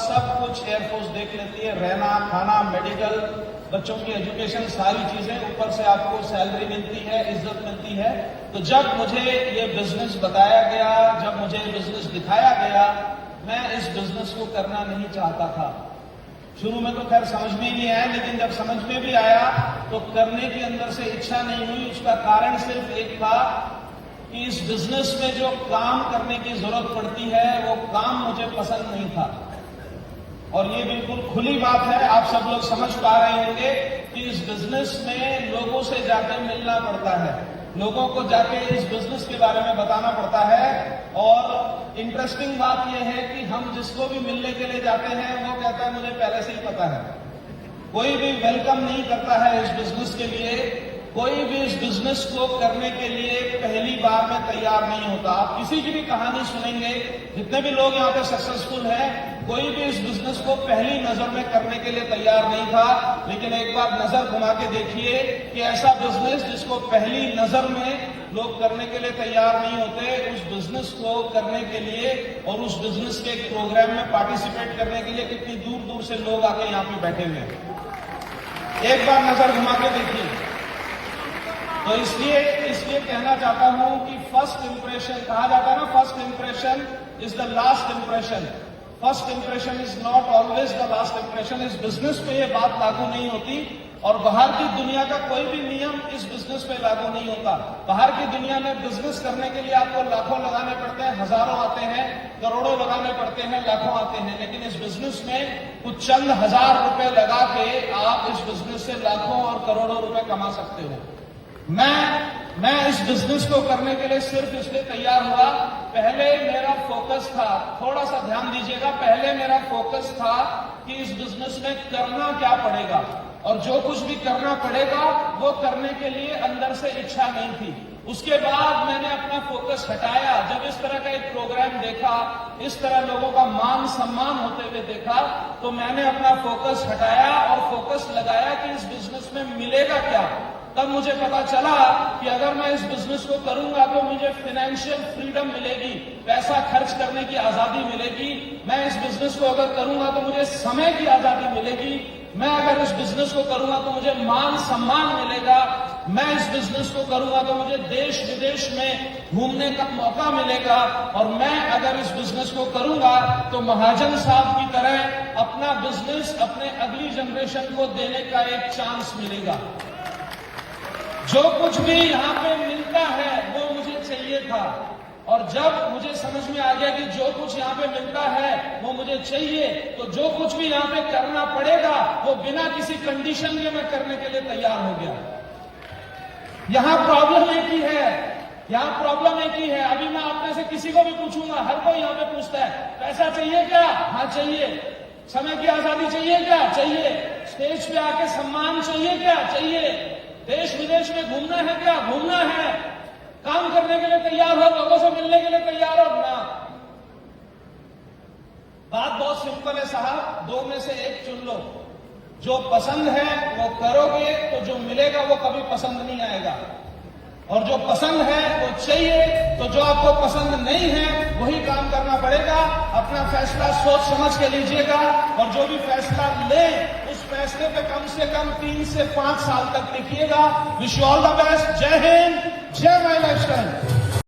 सब कुछ एयरफोर्स देख लेती है, रहना, खाना, मेडिकल, बच्चों की एजुकेशन, सारी चीजें, ऊपर से आपको सैलरी मिलती है, इज्जत मिलती है। तो जब मुझे ये बिजनेस बताया गया, जब मुझे बिजनेस दिखाया गया, मैं इस बिजनेस को करना नहीं चाहता था। शुरू में तो खैर समझ में ही नहीं आया, लेकिन जब समझ में भी आया तो करने की अंदर से इच्छा नहीं हुई। उसका कारण सिर्फ एक था कि इस बिजनेस में जो काम करने की जरूरत पड़ती है वो काम मुझे पसंद नहीं था। और ये बिल्कुल खुली बात है, आप सब लोग समझ पा रहे होंगे कि इस बिजनेस में लोगों से जाकर मिलना पड़ता है, लोगों को जाके इस बिजनेस के बारे में बताना पड़ता है। और इंटरेस्टिंग बात यह है कि हम जिसको भी मिलने के लिए जाते हैं वो कहता है मुझे पहले से ही पता है। कोई भी वेलकम नहीं करता है इस बिजनेस के लिए, कोई भी इस बिजनेस को करने के लिए पहली बार में तैयार नहीं होता। आप किसी की भी कहानी सुनेंगे, जितने भी लोग यहाँ पे सक्सेसफुल हैं, कोई भी इस बिजनेस को पहली नजर में करने के लिए तैयार नहीं था। लेकिन एक बार नजर घुमा के देखिए कि ऐसा बिजनेस जिसको पहली नजर में लोग करने के लिए तैयार नहीं होते, उस बिजनेस को करने के लिए और उस बिजनेस के एक प्रोग्राम में पार्टिसिपेट करने के लिए कितनी दूर दूर से लोग आके यहाँ पे बैठे हुए हैं। एक बार नजर घुमा के देखिए। तो इसलिए कहना चाहता हूं कि फर्स्ट इंप्रेशन, कहा जाता है ना, first impression is the last impression. First impression is not always the last impression. इस बिजनेस पे ये बात लागू नहीं होती और बाहर की दुनिया का कोई भी नियम इस बिजनेस पे लागू नहीं होता। बाहर की दुनिया में बिजनेस करने के लिए आपको लाखों लगाने पड़ते हैं, हजारों आते हैं, करोड़ों लगाने पड़ते हैं, लाखों आते हैं। लेकिन इस बिजनेस में कुछ चंद हजार रुपए लगा के आप इस बिजनेस से लाखों और करोड़ों रुपए कमा सकते हो। मैं इस बिजनेस को करने के लिए सिर्फ इसलिए तैयार हुआ, पहले मेरा फोकस था, थोड़ा सा ध्यान दीजिएगा, पहले मेरा फोकस था कि इस बिजनेस में करना क्या पड़ेगा और जो कुछ भी करना पड़ेगा वो करने के लिए अंदर से इच्छा नहीं थी। उसके बाद मैंने अपना फोकस हटाया। जब इस तरह का एक प्रोग्राम देखा, इस तरह लोगों का मान सम्मान होते हुए देखा, तो मैंने अपना फोकस हटाया और फोकस लगाया कि इस बिजनेस में मिलेगा क्या। तब मुझे पता चला कि अगर मैं इस बिजनेस को करूंगा तो मुझे फाइनेंशियल फ्रीडम मिलेगी, पैसा खर्च करने की आजादी मिलेगी। मैं इस बिजनेस को अगर करूंगा तो मुझे समय की आजादी मिलेगी। मैं अगर इस बिजनेस को करूंगा तो मुझे मान सम्मान मिलेगा। मैं इस बिजनेस को करूंगा तो मुझे देश विदेश में घूमने का मौका मिलेगा। और मैं अगर इस बिजनेस को करूंगा तो महाजन साहब की तरह अपना बिजनेस अपने अगली जनरेशन को देने का एक चांस मिलेगा। जो कुछ भी यहाँ पे मिलता है वो मुझे चाहिए था। और जब मुझे समझ में आ गया कि जो कुछ यहाँ पे मिलता है वो मुझे चाहिए, तो जो कुछ भी यहाँ पे करना पड़ेगा वो बिना किसी कंडीशन के मैं करने के लिए तैयार हो गया। यहाँ प्रॉब्लम एक ही है, यहाँ प्रॉब्लम एक ही है। अभी मैं आपने से किसी को भी पूछूंगा, हर कोई यहाँ पे पूछता है पैसा चाहिए क्या? हाँ चाहिए। समय की आजादी चाहिए क्या? चाहिए। स्टेज पे आके सम्मान चाहिए क्या? चाहिए। देश विदेश में घूमना है क्या? घूमना है। काम करने के लिए तैयार हो, लोगों से मिलने के लिए तैयार हो ना? बात बहुत सिंपल है साहब, दो में से एक चुन लो। जो पसंद है वो करोगे तो जो मिलेगा वो कभी पसंद नहीं आएगा, और जो पसंद है वो चाहिए। तो जो आपको पसंद नहीं है वही काम करना पड़ेगा। अपना फैसला सोच समझ के लीजिएगा, और जो भी फैसला ले उस फैसले पे कम से कम 3 से 5 साल तक टिकिएगा। Wish you all the best. जय हिंद, जय माय लाइफस्टाइल।